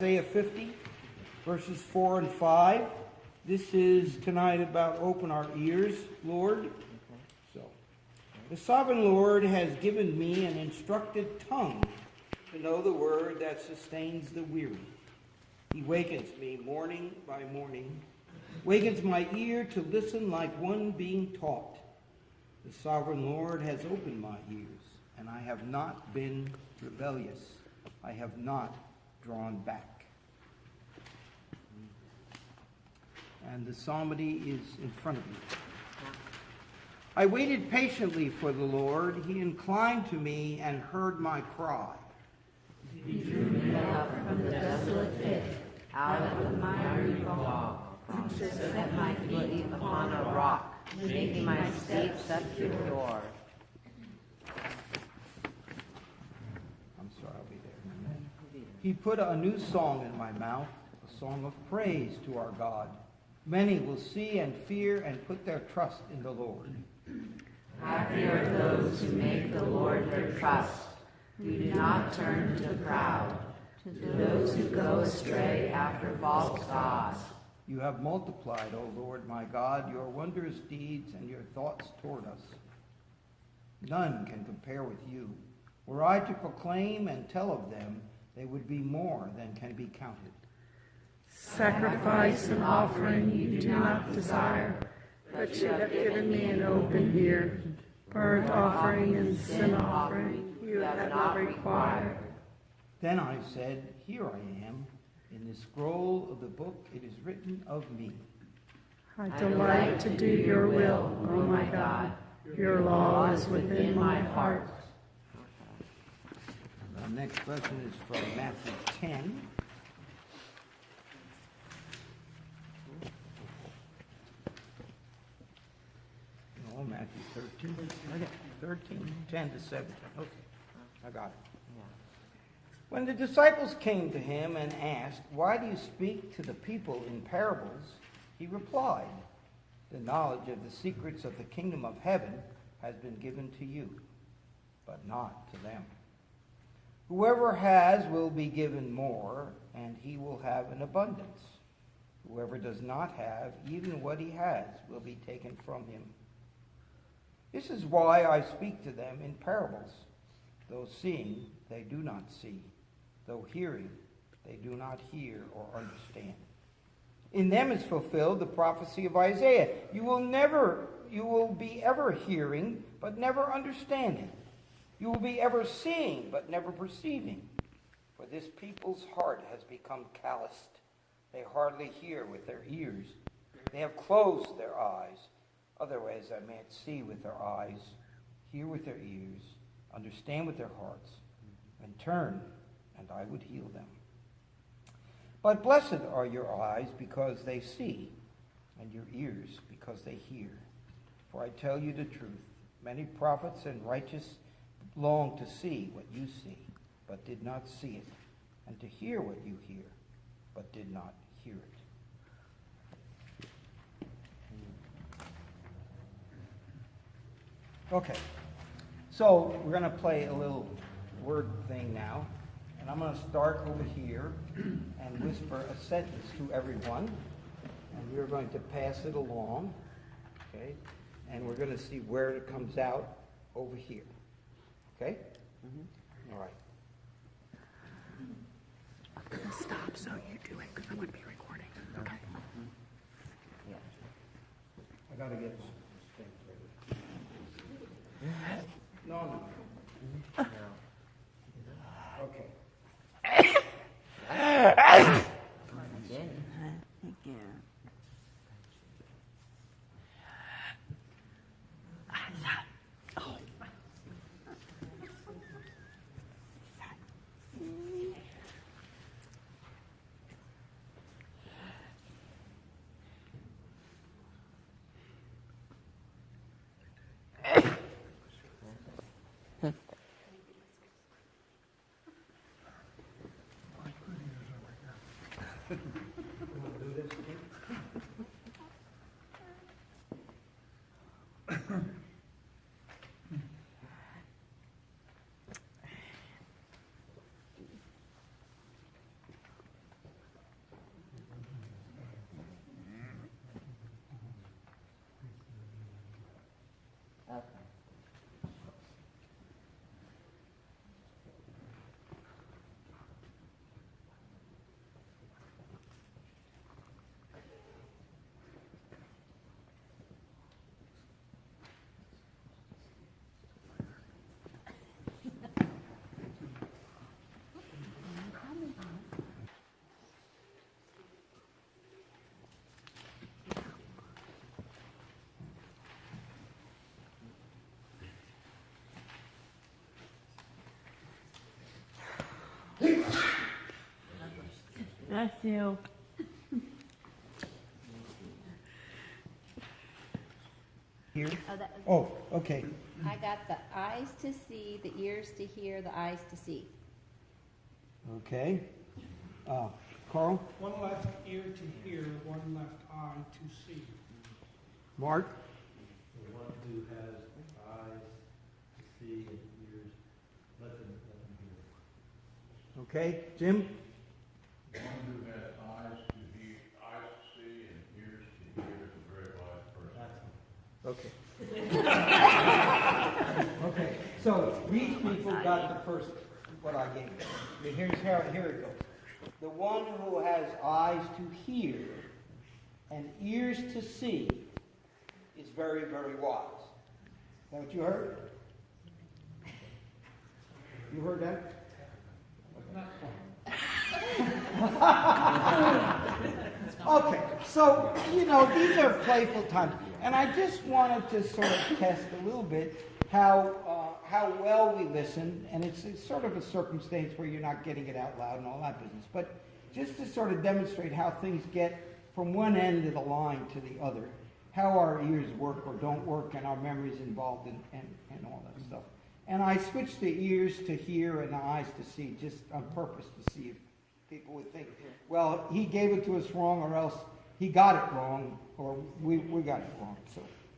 Isaiah 50, verses 4 and 5. This is tonight about open our ears, Lord. So, the sovereign Lord has given me an instructed tongue to know the word that sustains the weary. He wakens me morning by morning, wakens my ear to listen like one being taught. The sovereign Lord has opened my ears, and I have not been rebellious. I have not drawn back. And the psalmody is in front of me. I waited patiently for the Lord. He inclined to me and heard my cry. He drew me out from the desolate pit, out of the miry bog, to set my feet upon a rock, making my steps secure. I'm sorry, I'll be there. He put a new song in my mouth, a song of praise to our God. Many will see and fear and put their trust in the Lord. Happy are those who make the Lord their trust, who do not turn to the proud, to those who go astray after false gods. You have multiplied, O Lord my God, your wondrous deeds and your thoughts toward us. None can compare with you. Were I to proclaim and tell of them, they would be more than can be counted. Sacrifice and offering you do not desire, but you have given me an open ear. Burnt offering and sin offering you have not required. Then I said, Here I am. In the scroll of the book it is written of me. I delight to do your will, O my God. Your law is within my heart. The next lesson is from Matthew 10. Oh, Matthew 13. 13, 10 to 17. Okay, I got it. When the disciples came to him and asked, Why do you speak to the people in parables? He replied, The knowledge of the secrets of the kingdom of heaven has been given to you, but not to them. Whoever has will be given more, and he will have an abundance. Whoever does not have, even what he has, will be taken from him. This is why I speak to them in parables. Though seeing, they do not see. Though hearing, they do not hear or understand. In them is fulfilled the prophecy of Isaiah. You will be ever hearing, but never understanding. You will be ever seeing, but never perceiving. For this people's heart has become calloused. They hardly hear with their ears. They have closed their eyes. Otherwise, I might see with their eyes, hear with their ears, understand with their hearts, and turn, and I would heal them. But blessed are your eyes because they see, and your ears because they hear. For I tell you the truth, many prophets and righteous longed to see what you see, but did not see it, and to hear what you hear, but did not hear it. Okay, so we're going to play a little word thing now, and I'm going to start over here and whisper a sentence to everyone, and we're going to pass it along, okay, and we're going to see where it comes out over here, okay? All right. I'm going to stop so you do it, because I'm going to be recording. Okay. Yeah. I got to get this thing ready. No. Okay. Thank you. Bless you. Here? Oh, that, Oh, okay. I got the eyes to see, the ears to hear, the eyes to see. Okay. Carl? One left ear to hear, one left eye to see. Mark? The one who has eyes to see and ears, let them hear. Okay. Jim? One who has eyes to see and ears to hear is a very wise person. Okay. Okay. So these people got the first, what I gave them. Here it goes. The one who has eyes to hear and ears to see is very, very wise. Is that what you heard? You heard that? Okay, so, these are playful times. And I just wanted to sort of test a little bit how well we listen. And it's sort of a circumstance where you're not getting it out loud and all that business. But just to sort of demonstrate how things get from one end of the line to the other. How our ears work or don't work and our memories involved and all that stuff. And I switched the ears to hear and the eyes to see just on purpose to see if people would think, well, he gave it to us wrong or else he got it wrong or we got it wrong.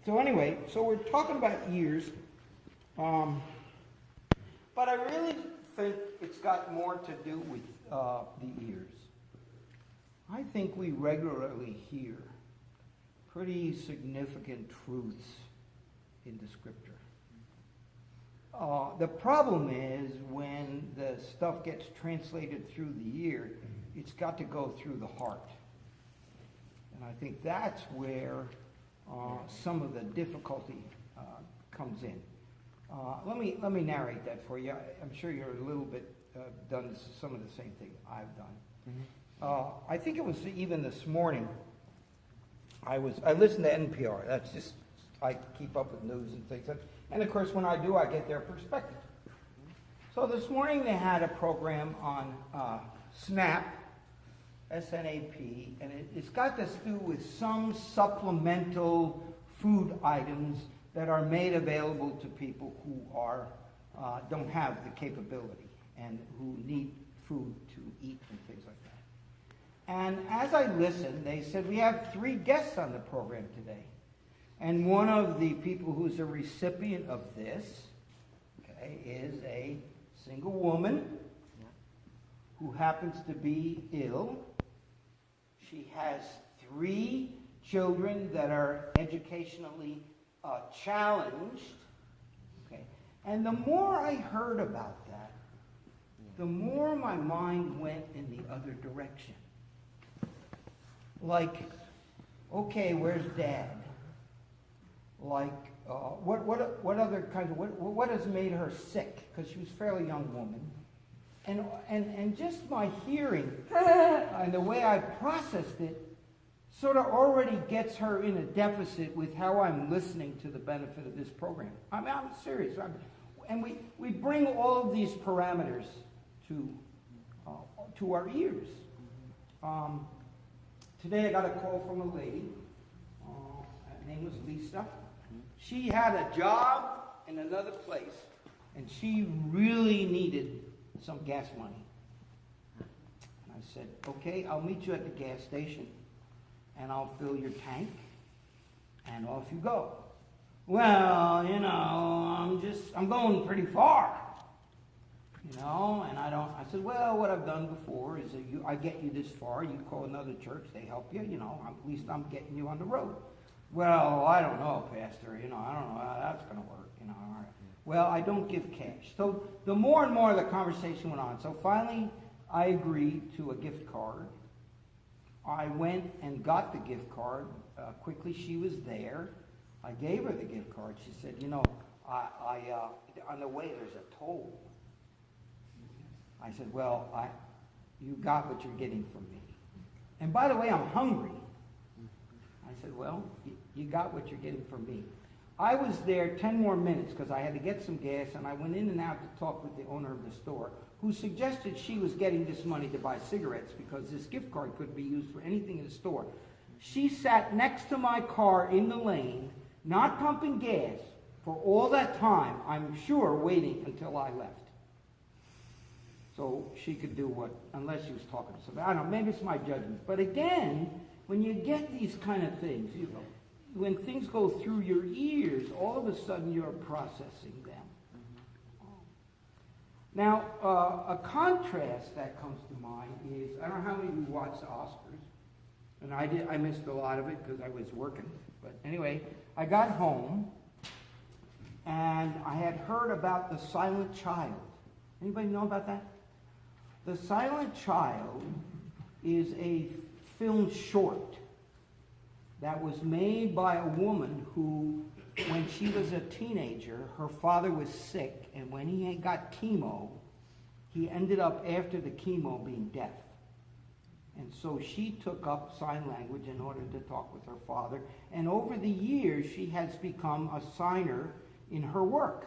So anyway, so we're talking about ears. But I really think it's got more to do with the ears. I think we regularly hear pretty significant truths in the Scripture. The problem is when the stuff gets translated through the ear, it's got to go through the heart. And I think that's where some of the difficulty comes in. Let me narrate that for you. I'm sure you're a little bit done some of the same thing I've done. I think it was even this morning. I listened to NPR. That's just, I keep up with news and things. And of course, when I do, I get their perspective. So this morning they had a program on SNAP, S-N-A-P, and it's got to do with some supplemental food items that are made available to people who don't have the capability and who need food to eat and things like that. And as I listened, they said, we have 3 guests on the program today. And one of the people who's a recipient of this, is a single woman who happens to be ill. She has 3 children that are educationally challenged. Okay. And the more I heard about that, the more my mind went in the other direction. Like, okay, where's Dad? Like, what other kinds of, what has made her sick? Because she was a fairly young woman. And just my hearing and the way I processed it sort of already gets her in a deficit with how I'm listening to the benefit of this program. I mean, I'm serious. And we bring all of these parameters to our ears. Today I got a call from a lady. Her name was Lisa. She had a job in another place, and she really needed some gas money. And I said, okay, I'll meet you at the gas station, and I'll fill your tank, and off you go. Well, I'm going pretty far, and I said, well, what I've done before is I get you this far, you call another church, they help you, at least I'm getting you on the road. Well, I don't know, Pastor, I don't know how that's going to work, all right. Well, I don't give cash. So the more and more the conversation went on. So finally, I agreed to a gift card. I went and got the gift card. Quickly, she was there. I gave her the gift card. She said, on the way, there's a toll. I said, well, you got what you're getting from me. And by the way, I'm hungry. I said, well, you got what you're getting from me. I was there 10 more minutes because I had to get some gas, and I went in and out to talk with the owner of the store, who suggested she was getting this money to buy cigarettes because this gift card could be used for anything in the store. She sat next to my car in the lane, not pumping gas, for all that time, I'm sure, waiting until I left. So she could do what, unless she was talking to somebody. I don't know, maybe it's my judgment. But again, when you get these kind of things, when things go through your ears, all of a sudden you're processing them. Now, a contrast that comes to mind is, I don't know how many of you watched the Oscars, and I missed a lot of it because I was working. But anyway, I got home, and I had heard about The Silent Child. Anybody know about that? The Silent Child is a film short that was made by a woman who, when she was a teenager, her father was sick, and when he had got chemo, he ended up, after the chemo, being deaf. And so she took up sign language in order to talk with her father, and over the years, she has become a signer in her work.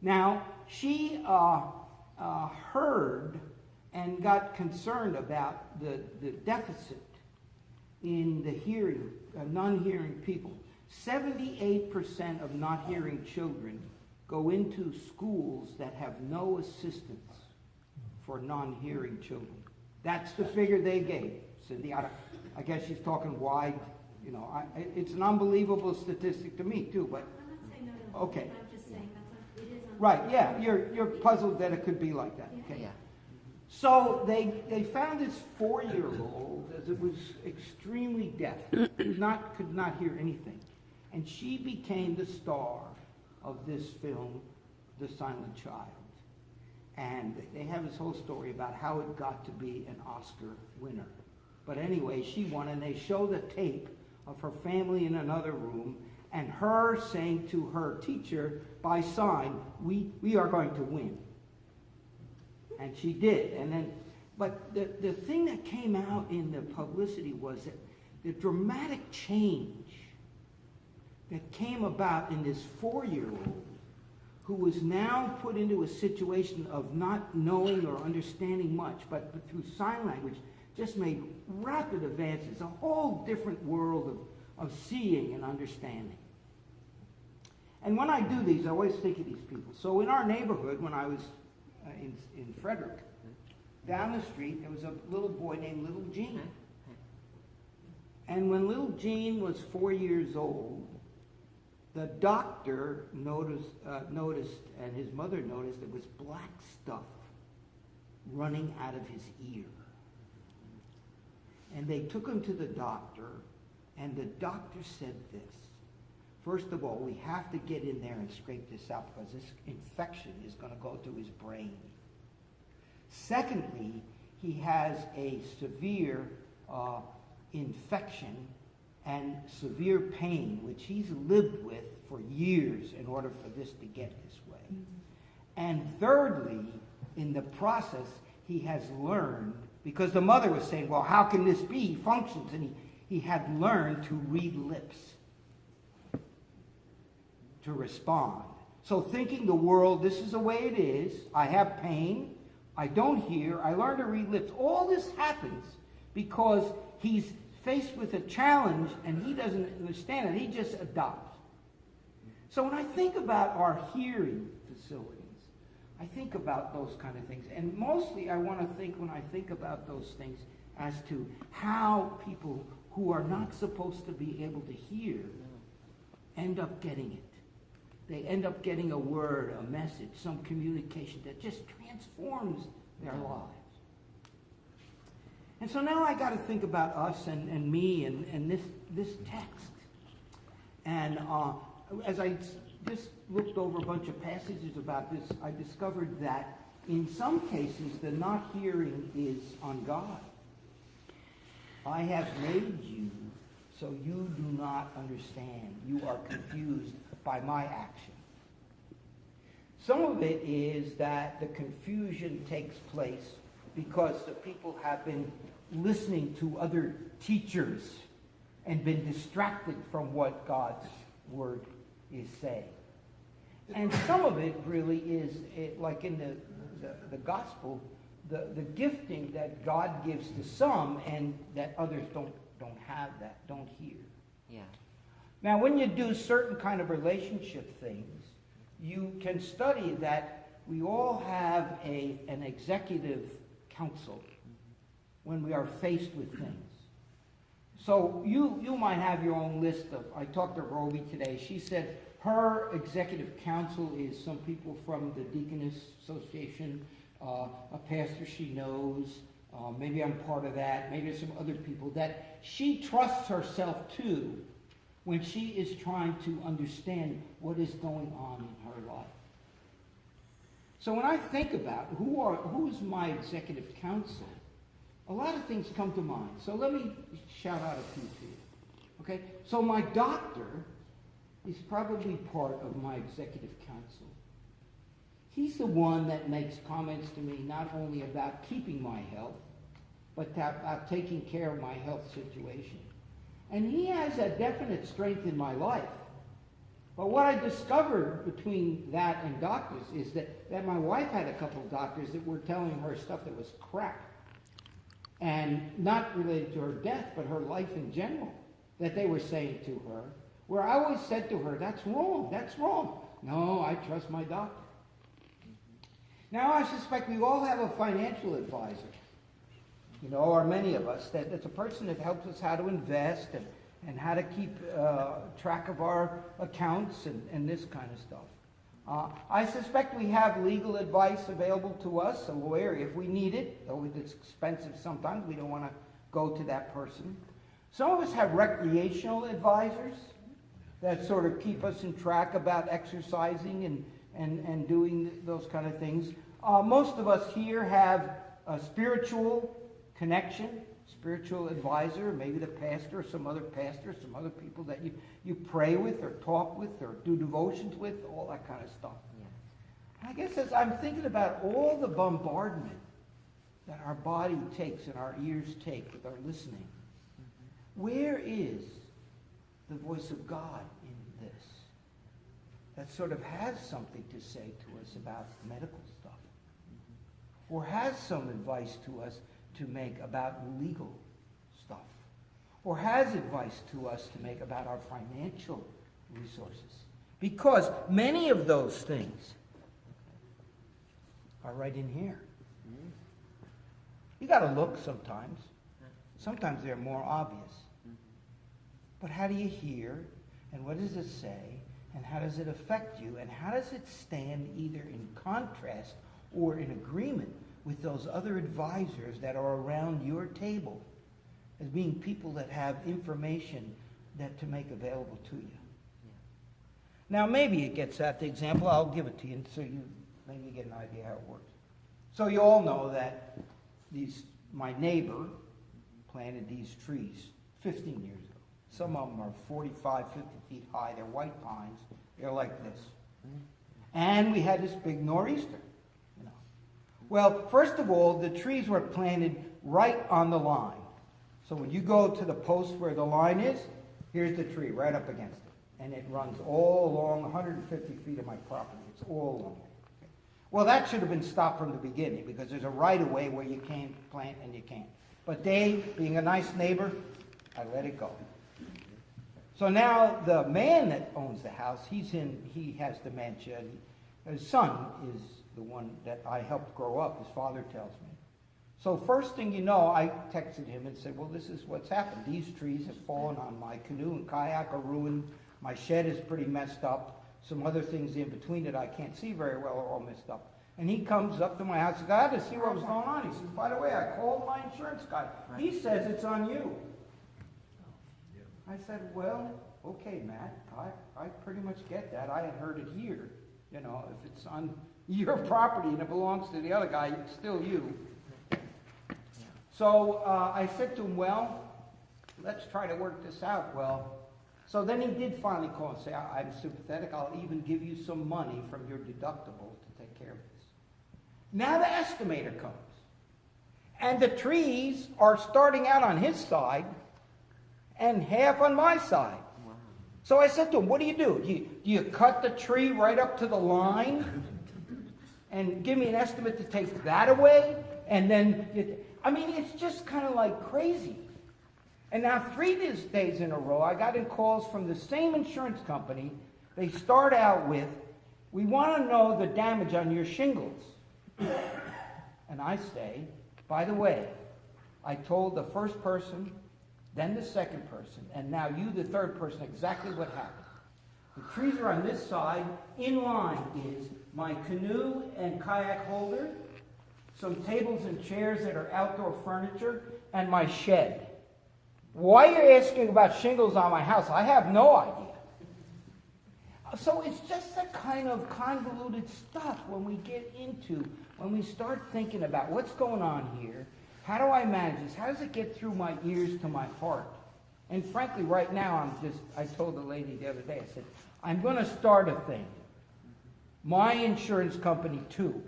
Now, she heard and got concerned about the deficit in the hearing, non-hearing people. 78% of not hearing children go into schools that have no assistance for non-hearing children. That's the figure they gave. Cindy, I guess she's talking wide. It's an unbelievable statistic to me too. But I'm not saying no. Okay. I'm just saying it is. Right? Yeah, you're puzzled that it could be like that. Okay. Yeah. So they found this 4-year-old, as it was extremely deaf, could not hear anything. And she became the star of this film, The Silent Child. And they have this whole story about how it got to be an Oscar winner. But anyway, she won, and they show the tape of her family in another room, and her saying to her teacher by sign, we are going to win. And she did. And then, but the thing that came out in the publicity was that the dramatic change that came about in this 4-year-old who was now put into a situation of not knowing or understanding much, but through sign language, just made rapid advances, a whole different world of seeing and understanding. And when I do these, I always think of these people. So in our neighborhood, when I was in Frederick, down the street, there was a little boy named Little Gene. And when Little Gene was 4 years old, the doctor noticed, and his mother noticed, there was black stuff running out of his ear. And they took him to the doctor, and the doctor said this: first of all, we have to get in there and scrape this out because this infection is going to go through his brain. Secondly, he has a severe infection and severe pain, which he's lived with for years in order for this to get this way. And thirdly, in the process, he has learned, because the mother was saying, well, how can this be? He functions, and he had learned to read lips to respond. So thinking the world, this is the way it is, I have pain, I don't hear, I learn to read lips. All this happens because he's faced with a challenge and he doesn't understand it. He just adopts. So when I think about our hearing facilities, I think about those kind of things. And mostly I want to think, when I think about those things, as to how people who are not supposed to be able to hear end up getting it. They end up getting a word, a message, some communication that just transforms their lives. And so now I got to think about us and me and this text. And as I just looked over a bunch of passages about this, I discovered that in some cases the not hearing is on God. I have made you so you do not understand. You are confused by my action. Some of it is that the confusion takes place because the people have been listening to other teachers and been distracted from what God's word is saying. And some of it really is, like in the gospel, the gifting that God gives to some and that others don't have that, don't hear. Yeah. Now, when you do certain kind of relationship things, you can study that we all have an executive council when we are faced with things. So you might have your own list of, I talked to Roby today, she said her executive council is some people from the Deaconess Association, a pastor she knows, maybe I'm part of that, maybe there's some other people that she trusts herself to when she is trying to understand what is going on in her life. So when I think about who's my executive council, a lot of things come to mind. So let me shout out a few to you. Okay? So my doctor is probably part of my executive council. He's the one that makes comments to me not only about keeping my health, but about taking care of my health situation. And he has a definite strength in my life. But what I discovered between that and doctors is that my wife had a couple of doctors that were telling her stuff that was crap. And not related to her death, but her life in general, that they were saying to her, where I always said to her, that's wrong, that's wrong. No, I trust my doctor. Now, I suspect we all have a financial advisor, or many of us, that's a person that helps us how to invest and how to keep track of our accounts and this kind of stuff. I suspect we have legal advice available to us, a lawyer if we need it, though it's expensive sometimes. We don't want to go to that person. Some of us have recreational advisors that sort of keep us in track about exercising and doing those kind of things. Most of us here have a spiritual connection, spiritual advisor, maybe the pastor, some other people that you pray with or talk with or do devotions with, all that kind of stuff. Yeah. I guess as I'm thinking about all the bombardment that our body takes and our ears take with our listening, where is the voice of God in this? That sort of has something to say to us about medical stuff. Or has some advice to us to make about legal stuff. Or has advice to us to make about our financial resources. Because many of those things are right in here. You got to look sometimes. Sometimes they're more obvious. But how do you hear? And what does it say? And how does it affect you? And how does it stand either in contrast or in agreement with those other advisors that are around your table as being people that have information that to make available to you? Yeah. Now, maybe it gets at the example. I'll give it to you so you maybe get an idea how it works. So you all know that my neighbor planted these trees 15 years ago. Some of them are 45, 50 feet high. They're white pines. They're like this. And we had this big nor'easter. Well, first of all, the trees were planted right on the line. So when you go to the post where the line is, here's the tree right up against it. And it runs all along 150 feet of my property. It's all along it. Okay. Well, that should have been stopped from the beginning because there's a right-of-way where you can't plant and you can't. But Dave, being a nice neighbor, I let it go. So now the man that owns the house, he has dementia. His son is the one that I helped grow up, his father tells me. So first thing you know, I texted him and said, well, this is what's happened. These trees have fallen on my canoe and kayak are ruined. My shed is pretty messed up. Some other things in between that I can't see very well are all messed up. And he comes up to my house and says, I had to see what was going on. He says, by the way, I called my insurance guy. He says it's on you. I said, well, okay, Matt, I pretty much get that. I had heard it here. If it's on your property and it belongs to the other guy, it's still you. So I said to him, well, let's try to work this out. Well, so then he did finally call and say, I'm sympathetic. I'll even give you some money from your deductible to take care of this. Now the estimator comes. And the trees are starting out on his side and half on my side. Wow. So I said to him, what do? Do you cut the tree right up to the line? and give me an estimate to take that away, and then, it's just kind of like crazy. And now 3 days in a row, I got in calls from the same insurance company. They start out with, we want to know the damage on your shingles. And I say, by the way, I told the first person, then the second person, and now you, the third person, exactly what happened. The trees are on this side. In line is my canoe and kayak holder, some tables and chairs that are outdoor furniture, and my shed. Why you're asking about shingles on my house, I have no idea. So it's just the kind of convoluted stuff when we start thinking about what's going on here. How do I manage this? How does it get through my ears to my heart? And frankly, right now, I told the lady the other day, I said, I'm going to start a thing. My insurance company too.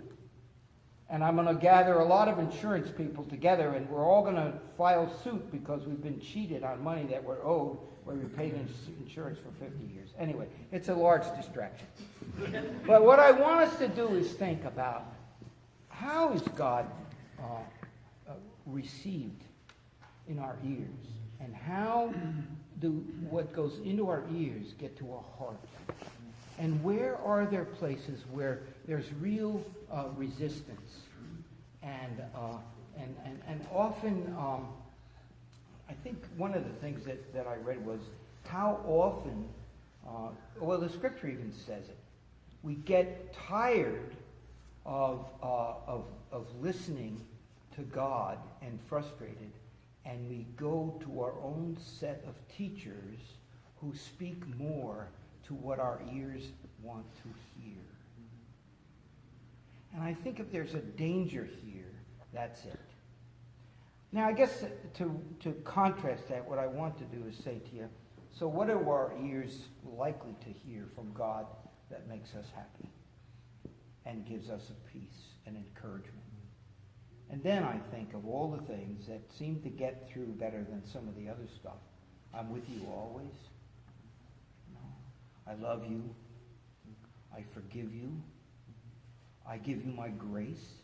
And I'm going to gather a lot of insurance people together, and we're all going to file suit because we've been cheated on money that we're owed where we paid insurance for 50 years. Anyway, it's a large distraction. But what I want us to do is think about how is God received in our ears, and how do what goes into our ears get to our heart, and where are there places where there's real resistance, and often I think one of the things that I read was how often the scripture even says it, we get tired of listening to God and frustrated, and we go to our own set of teachers who speak more to what our ears want to hear. And I think if there's a danger here, that's it. Now, I guess to contrast that, what I want to do is say to you, so what are our ears likely to hear from God that makes us happy and gives us a peace and encouragement? And then I think of all the things that seem to get through better than some of the other stuff. I'm with you always. I love you. I forgive you. I give you my grace.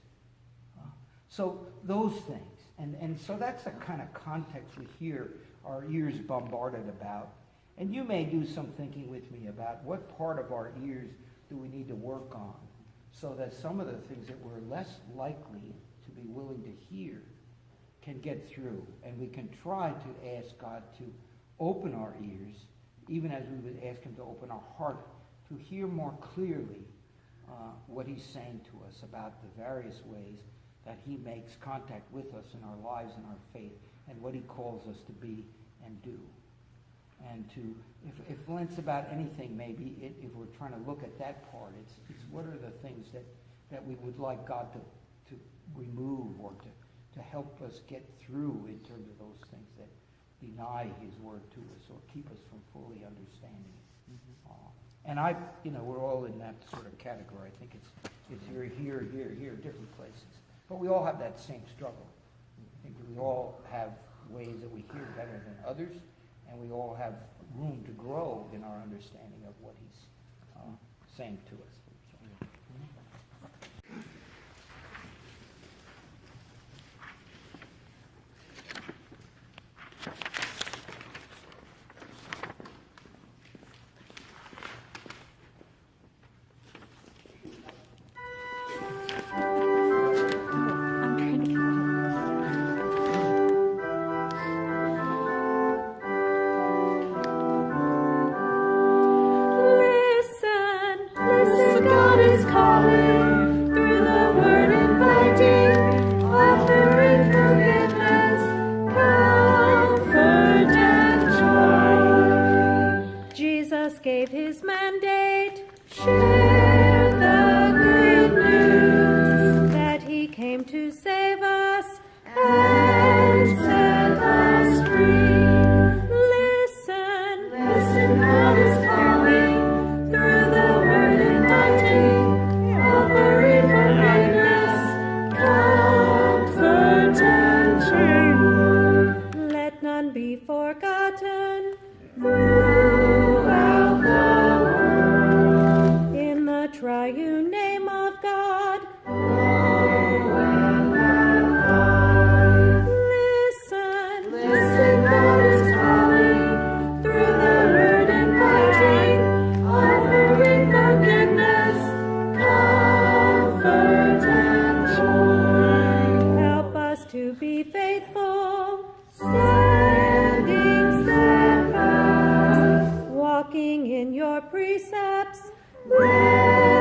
So those things. And so that's the kind of context we hear our ears bombarded about. And you may do some thinking with me about what part of our ears do we need to work on so that some of the things that we're less likely to be willing to hear can get through. And we can try to ask God to open our ears, even as we would ask him to open our heart to hear more clearly what he's saying to us about the various ways that he makes contact with us in our lives and our faith, and what he calls us to be and do. And if Lent's about anything, maybe if we're trying to look at that part, it's what are the things that we would like God to remove or to help us get through in terms of those things that deny his word to us or keep us from fully understanding it. And we're all in that sort of category. I think it's here, different places. But we all have that same struggle. I think we all have ways that we hear better than others, and we all have room to grow in our understanding of what he's saying to us. Gave his mandate, share the good news, that he came to save us and set us free. Listen, God is calling, through the word inviting, offering forgiveness, comfort and change. Let none be forgotten throughout the world. In the triune name of God, precepts. Let